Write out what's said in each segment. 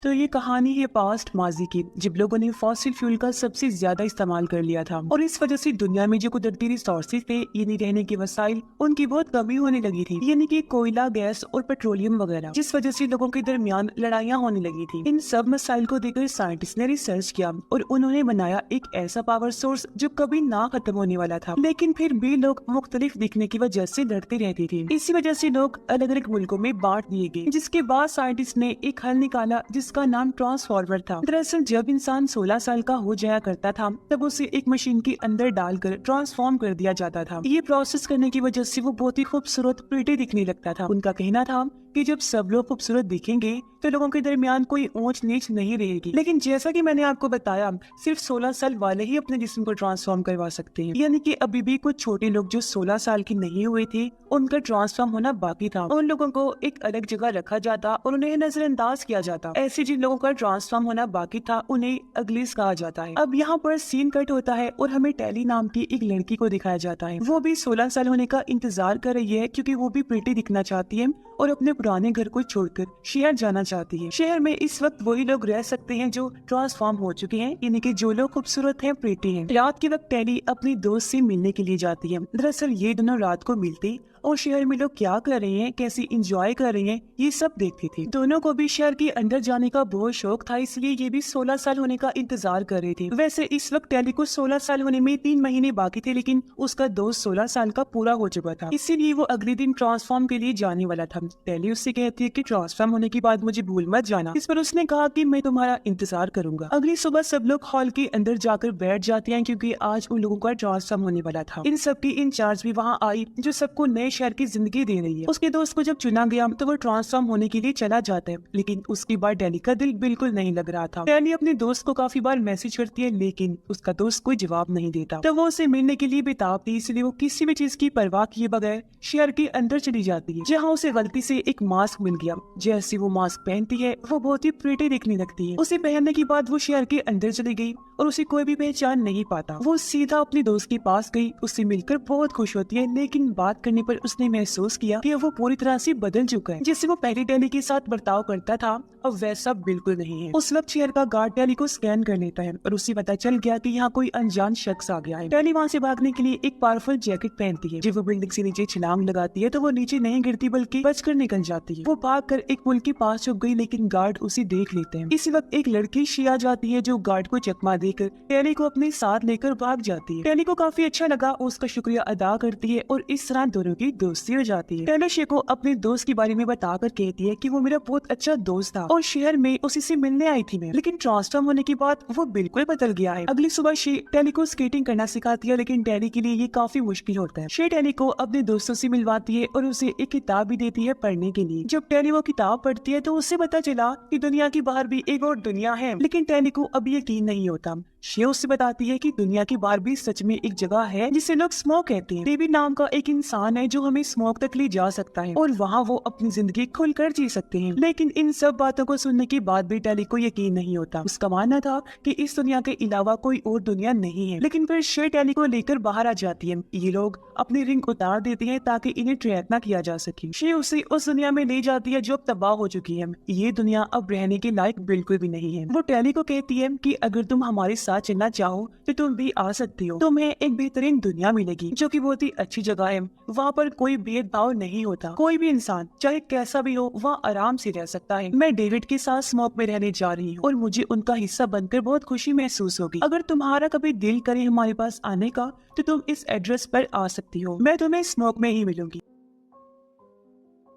तो ये कहानी है पास्ट माजी की, जब लोगों ने फॉसिल फ्यूल का सबसे ज्यादा इस्तेमाल कर लिया था और इस वजह से दुनिया में जो कुदरती रिसोर्सेज थे यानी रहने के वसाइल उनकी बहुत कमी होने लगी थी, यानी कि कोयला, गैस और पेट्रोलियम वगैरह, जिस वजह से लोगों के दरमियान लड़ाइयाँ होने लगी थी। इन सब मसाइल को देखकर साइंटिस्ट ने रिसर्च किया और उन्होंने बनाया एक ऐसा पावर सोर्स जो कभी ना खत्म होने वाला था, लेकिन फिर भी लोग मुख्तलिफ दिखने की वजह से लड़ते रहते थे। इसी वजह से लोग अलग अलग मुल्कों में बांट दिए गए, जिसके बाद साइंटिस्ट ने एक हल निकाला जिसका नाम ट्रांसफॉर्मर था। दरअसल जब इंसान 16 साल का हो जाया करता था तब उसे एक मशीन के अंदर डालकर ट्रांसफॉर्म कर दिया जाता था। ये प्रोसेस करने की वजह से वो बहुत ही खूबसूरत, प्रिटी दिखने लगता था। उनका कहना था कि जब सब लोग खूबसूरत दिखेंगे तो लोगों के दरमियान कोई ऊंच नीच नहीं रहेगी। लेकिन जैसा कि मैंने आपको बताया, सिर्फ 16 साल वाले ही अपने जिस्म को ट्रांसफॉर्म करवा सकते हैं, यानी कि अभी भी कुछ छोटे लोग जो 16 साल की नहीं हुए थे उनका ट्रांसफॉर्म होना बाकी था। उन लोगों को एक अलग जगह रखा जाता और उन्हें नजरअंदाज किया जाता। ऐसे जिन लोगों का ट्रांसफॉर्म होना बाकी था उन्हें अगलीस कहा जाता है। अब यहाँ पर सीन कट होता है और हमें टेली नाम की एक लड़की को दिखाया जाता है। वो भी 16 साल होने का इंतजार कर रही है क्योंकि वो भी प्रिटी दिखना चाहती है और अपने पुराने घर को छोड़कर शहर जाना चाहती है। शहर में इस वक्त वही लोग रह सकते हैं जो ट्रांसफॉर्म हो चुके हैं, यानी कि जो लोग खूबसूरत हैं, प्रिटी हैं। रात के वक्त टेली अपनी दोस्त से मिलने के लिए जाती है। दरअसल ये दोनों रात को मिलती और शहर में लोग क्या कर रहे हैं, कैसे इंजॉय कर रहे हैं, ये सब देखती थी। दोनों को भी शहर के अंदर जाने का बहुत शौक था, इसलिए ये भी 16 साल होने का इंतजार कर रही थी। वैसे इस वक्त टेली को 16 साल होने में 3 महीने बाकी थे, लेकिन उसका दोस्त 16 साल का पूरा हो चुका था, इसीलिए वो अगले दिन ट्रांसफॉर्म के लिए जाने वाला था। टेली उससे कहती है कि ट्रांसफॉर्म होने के बाद मुझे भूल मत जाना। इस पर उसने कहा कि मैं तुम्हारा इंतजार करूंगा। अगली सुबह सब लोग हॉल के अंदर जाकर बैठ जाते हैं क्योंकि आज उन लोगों का ट्रांसफॉर्म होने वाला था। इन सब की इंचार्ज भी वहाँ आई जो सबको नए शहर की जिंदगी दे रही है। उसके दोस्त को जब चुना गया तो वो ट्रांसफॉर्म होने के लिए चला जाता है, लेकिन उसकी बात टेली का दिल बिल्कुल नहीं लग रहा था। टेली अपने दोस्त को काफी बार मैसेज करती है, लेकिन उसका दोस्त कोई जवाब नहीं देता। तो वो उसे मिलने के लिए बेताब थी, इसलिए वो किसी भी चीज की परवाह किए बगैर शहर के अंदर चली जाती है, जहाँ उसे गलती से एक मास्क मिल गया। जैसे वो मास्क पहनती है वो बहुत ही प्रिटी दिखने लगती है। उसे पहनने के बाद वो शहर के अंदर चली गई और उसे कोई भी पहचान नहीं पाता। वो सीधा अपने दोस्त के पास गई, उससे मिलकर बहुत खुश होती है, लेकिन बात करने पर उसने महसूस किया कि वो पूरी तरह से बदल चुका है। जिससे वो पहले टेली के साथ बर्ताव करता था अब वैसा बिल्कुल नहीं है। उस वक्त शहर का गार्ड टेली को स्कैन कर लेता है और उसे पता चल गया कि यहाँ कोई अनजान शख्स आ गया है। टेली वहाँ से भागने के लिए एक पावरफुल जैकेट पहनती है। जब वो बिल्डिंग से नीचे छलांग लगाती है तो वो नीचे नहीं गिरती बल्कि बचकर निकल जाती है। वो भागकर एक पुल के पास छुप गई, लेकिन गार्ड उसे देख लेते हैं। इसी वक्त एक लड़की शिया जाती है जो गार्ड को चकमा देकर टेली को अपने साथ लेकर भाग जाती है। टेली को काफी अच्छा लगा, उसका शुक्रिया अदा करती है और इस तरह दोनों की दोस्ती हो जाती है। टेली शे को अपने दोस्त के बारे में बताकर कहती है कि वो मेरा बहुत अच्छा दोस्त था और शहर में उसी से मिलने आई थी मैं, लेकिन ट्रांसफॉर्म होने के बाद वो बिल्कुल बदल गया है। अगली सुबह शे टेली को स्केटिंग करना सिखाती है, लेकिन टेली के लिए ये काफी मुश्किल होता है। शे टेली को अपने दोस्तों से मिलवाती है और उसे एक किताब भी देती है पढ़ने के लिए। जब टेली वो किताब पढ़ती है तो उससे पता चला कि दुनिया के बाहर भी एक और दुनिया है, लेकिन टेली को अभी यकीन नहीं होता। शे उससे बताती है कि दुनिया के बाहर भी सच में एक जगह है जिसे लोग स्मोक कहते हैं। डेविड नाम का एक इंसान है जो हमें स्मोक तक ले जा सकता है और वहाँ वो अपनी जिंदगी खुलकर जी सकते हैं। लेकिन इन सब बातों को सुनने के बाद भी टेली को यकीन नहीं होता। उसका मानना था कि इस दुनिया के अलावा कोई और दुनिया नहीं है। लेकिन फिर शे टेली को लेकर बाहर आ जाती है। ये लोग अपनी रिंग उतार देते हैं ताकि इन्हें ट्रैक न किया जा सके। शे उसे उस दुनिया में ले जाती है जो अब तबाह हो चुकी है। ये दुनिया अब रहने के लायक बिल्कुल भी नहीं है। वो टेली को कहती है कि अगर तुम हमारे साथ चलना चाहो तो तुम भी आ सकती हो। तुम्हें एक बेहतरीन दुनिया मिलेगी जो कि बहुत ही अच्छी जगह है। वहाँ पर कोई भेदभाव नहीं होता, कोई भी इंसान चाहे कैसा भी हो वहाँ आराम से रह सकता है। मैं डेविड के साथ स्मोक में रहने जा रही हूँ और मुझे उनका हिस्सा बनकर बहुत खुशी महसूस होगी। अगर तुम्हारा कभी दिल करे हमारे पास आने का तो तुम इस एड्रेस पर आ सकती हो, मैं तुम्हें स्मोक में ही मिलूंगी।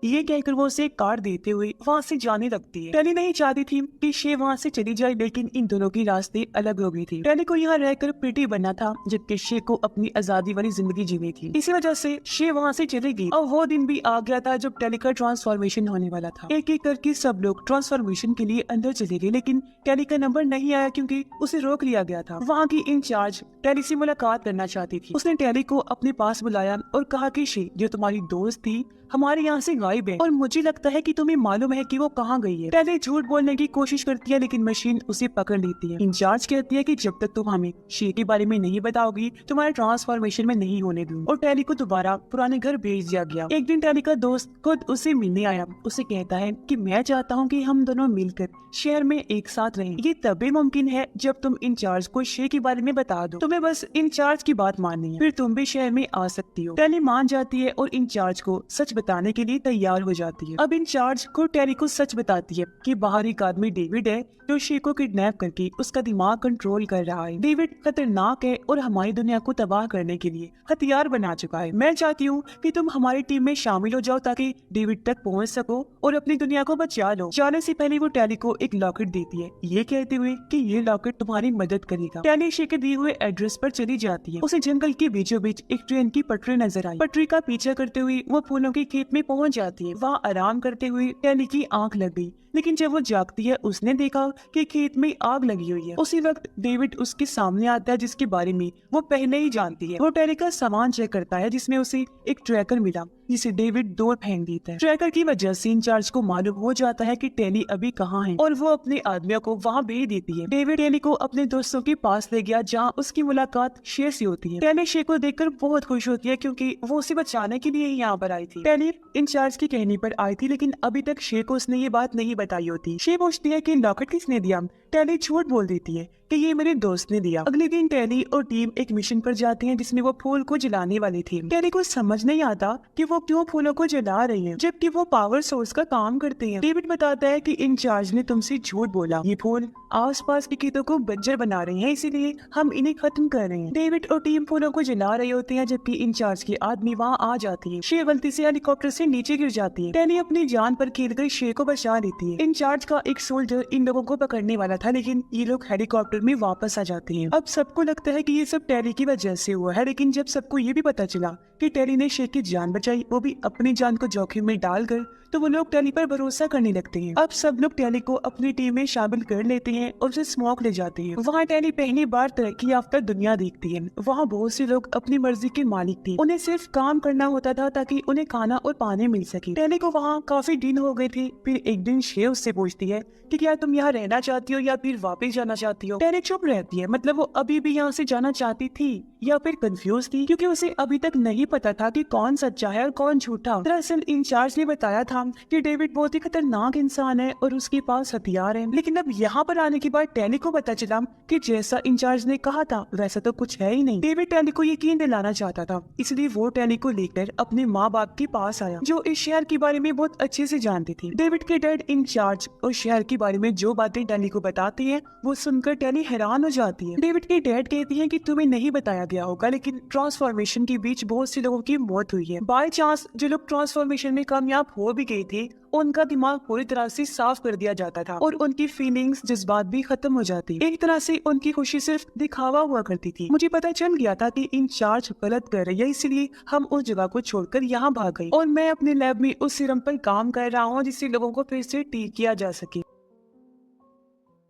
ये कहकर वो उसे कार देते हुए वहाँ से जाने लगती है। टेली नहीं चाहती थी कि शे वहाँ से चली जाए, लेकिन इन दोनों की रास्ते अलग हो गई थी। टेली को यहाँ रहकर प्रिटी बनना था, जबकि शे को अपनी आजादी वाली जिंदगी जीनी थी। इसी वजह से शे वहाँ से चली गई और वो दिन भी आ गया था जब टेली का ट्रांसफॉर्मेशन होने वाला था। एक एक करके सब लोग ट्रांसफॉर्मेशन के लिए अंदर चले गए, लेकिन टेली का नंबर नहीं आया क्योंकि उसे रोक लिया गया था। वहाँ की इंचार्ज टेली से मुलाकात करना चाहती थी। उसने टेली को अपने पास बुलाया और कहा कि शे जो तुम्हारी दोस्त थी हमारे यहाँ से गायब है और मुझे लगता है कि तुम्हें मालूम है कि वो कहाँ गई है। टेली झूठ बोलने की कोशिश करती है लेकिन मशीन उसे पकड़ लेती है। इंचार्ज कहती है कि जब तक तुम हमें शे के बारे में नहीं बताओगी तुम्हारे ट्रांसफॉर्मेशन में नहीं होने दूंगी। और टेली को दोबारा पुराने घर भेज दिया गया। एक दिन टेली का दोस्त खुद उसे मिलने आया। उसे कहता है कि मैं चाहता हूँ कि हम दोनों मिलकर शहर में एक साथ रहें। ये तभी मुमकिन है जब तुम इंचार्ज को शे के बारे में बता दो। तुम्हें बस इंचार्ज की बात माननी है, फिर तुम भी शहर में आ सकती हो। टेली मान जाती है और इंचार्ज को सच बताने के लिए तैयार हो जाती है। अब इंचार्ज को टेली को सच बताती है कि बाहर एक आदमी डेविड है जो शे को किडनैप करके उसका दिमाग कंट्रोल कर रहा है। डेविड खतरनाक है और हमारी दुनिया को तबाह करने के लिए हथियार बना चुका है। मैं चाहती हूँ कि तुम हमारी टीम में शामिल हो जाओ ताकि डेविड तक पहुँच सको और अपनी दुनिया को बचा लो। जाने से पहले वो टेली को एक लॉकेट देती है, ये कहते हुए कि ये लॉकेट तुम्हारी मदद करेगा। टेली शे के दिए हुए एड्रेस पर चली जाती है। उसे जंगल के बीचों बीच एक ट्रेन की पटरी नजर आई। पटरी का पीछा करते हुए वो फूलों के खेत में पहुंच जाती है। वहाँ आराम करते हुए टेली की आंख लग गई, लेकिन जब वो जागती है उसने देखा कि खेत में आग लगी हुई है। उसी वक्त डेविड उसके सामने आता है जिसके बारे में वो पहले ही जानती है। वो टेली का सामान चेक करता है जिसमें उसे एक ट्रैकर मिला जिसे डेविड दूर फेंक देता है। ट्रैकर की वजह से इंचार्ज को मालूम हो जाता है कि टेली अभी कहाँ है और वो अपने आदमियों को वहाँ भेज देती है। डेविड टेली को अपने दोस्तों के पास ले गया जहाँ उसकी मुलाकात शे से होती है। टेली शे को देखकर बहुत खुश होती है क्योंकि वो उसे बचाने के लिए ही यहाँ पर आई थी। टेली इंचार्ज की कहने पर आई थी लेकिन अभी तक शे को उसने ये बात नहीं बताई होती। शे पूछती है कि लॉकेट किसने दिया। टेली झूठ बोल देती है कि ये मेरे दोस्त ने दिया। अगले दिन टेली और टीम एक मिशन पर जाती है जिसमें वो फूल को जलाने वाली थी। टेली को समझ नहीं आता कि वो क्यों फूलों को जला रही है जबकि वो पावर सोर्स का काम करते हैं। डेविड बताता है कि इंचार्ज ने तुमसे झूठ बोला, ये फूल आसपास के खेतों को बंजर बना रहे हैं इसीलिए हम इन्हें खत्म कर रहे हैं। डेविड और टीम फूलों को जला रहे होते हैं जबकि इंचार्ज के आदमी वहाँ आ जाती है। शे गलती से हेलीकॉप्टर से नीचे गिर जाती है। टेली अपनी जान पर खेलकर शे को बचा लेती है। इंचार्ज का एक सोल्जर इन लोगों को पकड़ने वाला था लेकिन ये लोग हेलीकॉप्टर में वापस आ जाते हैं। अब सबको लगता है कि ये सब टेली की वजह से हुआ है, लेकिन जब सबको ये भी पता चला कि टेली ने शे की जान बचाई, वो भी अपनी जान को जोखिम में डालकर, तो वो लोग टेली पर भरोसा करने लगते हैं। अब सब लोग टेली को अपनी टीम में शामिल कर लेते हैं और उसे स्मोक ले जाते हैं। वहाँ टेली पहली बार तरक्की याफ्ता दुनिया देखती है। वहाँ बहुत से लोग अपनी मर्जी के मालिक थे, उन्हें सिर्फ काम करना होता था ताकि उन्हें खाना और पानी मिल सके। टेली को वहाँ काफी दिन हो गए थे। फिर एक दिन शे उससे पूछती है कि क्या तुम यहाँ रहना चाहती हो या फिर वापस जाना चाहती हो। टेली चुप रहती है, मतलब वो अभी भी यहाँ से जाना चाहती थी या फिर कंफ्यूज थी क्योंकि उसे अभी तक नहीं पता था कि कौन सच्चा है और कौन झूठा। दरअसल इंचार्ज ने बताया था कि डेविड बहुत ही खतरनाक इंसान है और उसके पास हथियार है, लेकिन अब यहाँ पर आने के बाद टेली को पता चला कि जैसा इंचार्ज ने कहा था वैसा तो कुछ है ही नहीं। डेविड टेली को यकीन दिलाना चाहता था, इसलिए वो टेली को लेकर अपने माँ बाप के पास आया जो इस शहर के बारे में बहुत अच्छे से जानती थी। डेविड के डैड इंचार्ज और शहर के बारे में जो बातें टेली को बताती है वो सुनकर टेली हैरान हो जाती है। डेविड के डैड कहती है कि तुम्हें नहीं बताया गया होगा लेकिन ट्रांसफॉर्मेशन के बीच बहुत से लोगों की मौत हुई है। बाय चांस जो लोग ट्रांसफॉर्मेशन में कामयाब हो भी गए थे उनका दिमाग पूरी तरह से साफ कर दिया जाता था और उनकी फीलिंग्स जज्बात भी खत्म हो जाती। एक तरह से उनकी खुशी सिर्फ दिखावा हुआ करती थी। मुझे पता चल गया था कि इंचार्ज गलत कर रही है, इसलिए हम उस जगह को छोड़कर यहाँ भाग गए और मैं अपने लैब में उस सीरम पर काम कर रहा हूँ जिससे लोगों को फिर से ठीक किया जा सके।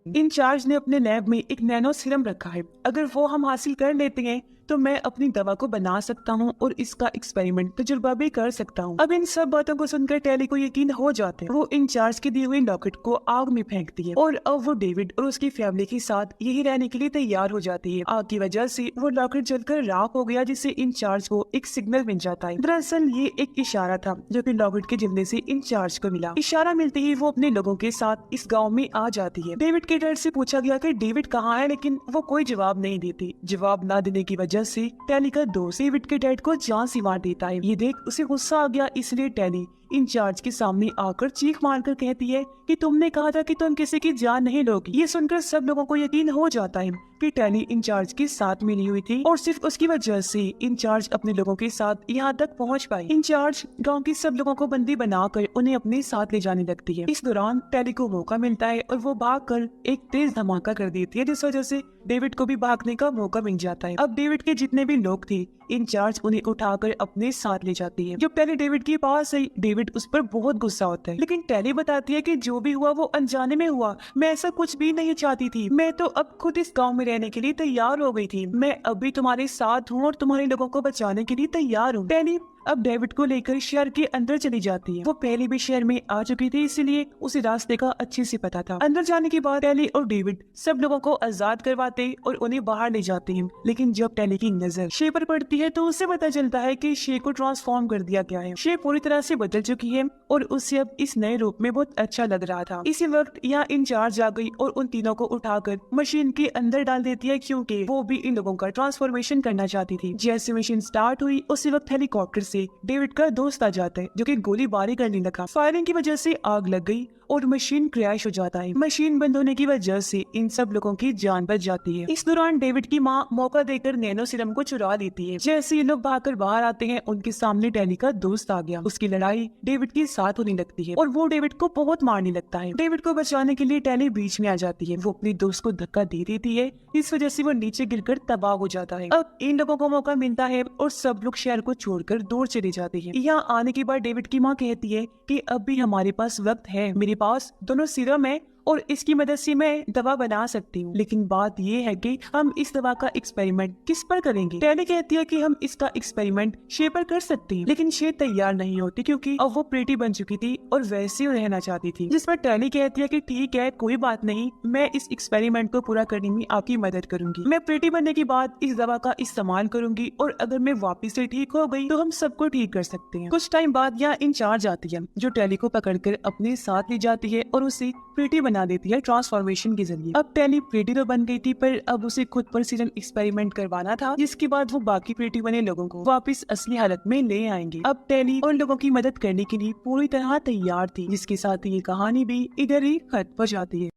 इंचार्ज ने अपने लैब में एक नैनो सीरम रखा है, अगर वो हम हासिल कर लेते हैं तो मैं अपनी दवा को बना सकता हूँ और इसका एक्सपेरिमेंट तजुर्बा भी कर सकता हूँ। अब इन सब बातों को सुनकर टेली को यकीन हो जाता है। वो इंचार्ज के दिए हुए लॉकेट को आग में फेंकती है और अब वो डेविड और उसकी फैमिली के साथ यही रहने के लिए तैयार हो जाती है। आग की वजह से वो लॉकेट जलकर राख हो गया जिससे इंचार्ज को एक सिग्नल मिल जाता है। दरअसल ये एक इशारा था जो कि लॉकेट के जलने से इंचार्ज को मिला। इशारा मिलते ही वो अपने लोगों के साथ इस गाँव में आ जाती है। डेविड के डैड से पूछा गया कि डेविड कहाँ है, लेकिन वो कोई जवाब नहीं देती। जवाब न देने की वजह से टेली का दोस्त डेविड के डैड को जान से मार देता है। ये देख उसे गुस्सा आ गया, इसलिए टेली इंचार्ज के सामने आकर चीख मारकर कहती है कि तुमने कहा था कि तुम किसी की जान नहीं लोगी। ये सुनकर सब लोगों को यकीन हो जाता है कि टेली इंचार्ज के साथ मिली हुई थी और सिर्फ उसकी वजह से इंचार्ज अपने लोगों के साथ यहाँ तक पहुँच पाई। इंचार्ज गांव के सब लोगों को बंदी बनाकर उन्हें अपने साथ ले जाने लगती है। इस दौरान टेली को मौका मिलता है और वो भागकर एक तेज धमाका कर देती है जिस वजह से डेविड को भी भागने का मौका मिल जाता है। अब डेविड के जितने भी लोग थे इंचार्ज उन्हें उठाकर अपने साथ ले जाती है। जब टेली डेविड के पास आई डेविड उस पर बहुत गुस्सा होता है, लेकिन टेली बताती है कि जो भी हुआ वो अनजाने में हुआ, मैं ऐसा कुछ भी नहीं चाहती थी, मैं तो अब खुद इस गांव में रहने के लिए तैयार हो गई थी, मैं अभी तुम्हारे साथ हूँ और तुम्हारे लोगों को बचाने के लिए तैयार हूँ। टेली अब डेविड को लेकर शहर के अंदर चली जाती है। वो पहले भी शहर में आ चुकी थी, इसलिए उसे रास्ते का अच्छे से पता था। अंदर जाने के बाद टेली और डेविड सब लोगों को आजाद करवाते और उन्हें बाहर ले जाते हैं। लेकिन जब टेली की नजर शे पर पड़ती है तो उसे पता चलता है कि शे को ट्रांसफॉर्म कर दिया गया है। शे पूरी तरह से बदल चुकी है और उसे अब इस नए रूप में बहुत अच्छा लग रहा था। इसी वक्त यहाँ इंचार्ज आ गई और उन तीनों को उठाकर मशीन के अंदर डाल देती है, क्योंकि वो भी इन लोगों का ट्रांसफॉर्मेशन करना चाहती थी। जैसे मशीन स्टार्ट हुई उसी वक्त हेलीकॉप्टर से डेविड का दोस्त आ जाता है, जो कि गोलीबारी करने लगा। फायरिंग की वजह से आग लग गई और मशीन क्रैश हो जाता है। मशीन बंद होने की वजह से इन सब लोगों की जान बच जाती है। इस दौरान डेविड की माँ मौका देकर नैनो सीरम को चुरा लेती है। जैसे ये लोग भागकर बाहर आते हैं, उनके सामने टेली का दोस्त आ गया। उसकी लड़ाई डेविड के साथ होने लगती है और वो डेविड को बहुत मारने लगता है। डेविड को बचाने के लिए टेली बीच में आ जाती है। वो अपने दोस्त को धक्का दे देती है, इस वजह से वो नीचे गिरकर तबाह हो जाता है। अब इन लोगों को मौका मिलता है और सब लोग शहर को छोड़कर दूर चले जाते हैं। यहाँ आने के बाद डेविड की माँ कहती है कि अब भी हमारे पास वक्त है, मेरे पास दोनों सीरम है और इसकी मदद से मैं दवा बना सकती हूँ। लेकिन बात ये है कि हम इस दवा का एक्सपेरिमेंट किस पर करेंगे। टेली कहती है कि हम इसका एक्सपेरिमेंट शे पर कर सकते हैं, लेकिन शे तैयार नहीं होती क्योंकि अब वो प्रीटी बन चुकी थी और वैसे ही रहना चाहती थी। जिस पर टेली कहती है कि ठीक है, कोई बात नहीं, मैं इस एक्सपेरिमेंट को पूरा करने में आपकी मदद करूंगी। मैं प्रीटी बनने के बाद इस दवा का इस्तेमाल करूंगी और अगर मैं वापिस से ठीक हो गई तो हम सबको ठीक कर सकते हैं। कुछ टाइम बाद यहाँ इंचार्ज आती है, जो टेली को पकड़कर अपने साथ ले जाती है और उसे प्रीटी बना देती है ट्रांसफॉर्मेशन के जरिए। अब टेली प्रीटी तो बन गई थी, पर अब उसे खुद पर सीरम एक्सपेरिमेंट करवाना था, जिसके बाद वो बाकी प्रीटी बने लोगों को वापस असली हालत में ले आएंगे। अब टेली उन लोगों की मदद करने के लिए पूरी तरह तैयार थी, जिसके साथ ये कहानी भी इधर ही खत्म हो जाती है।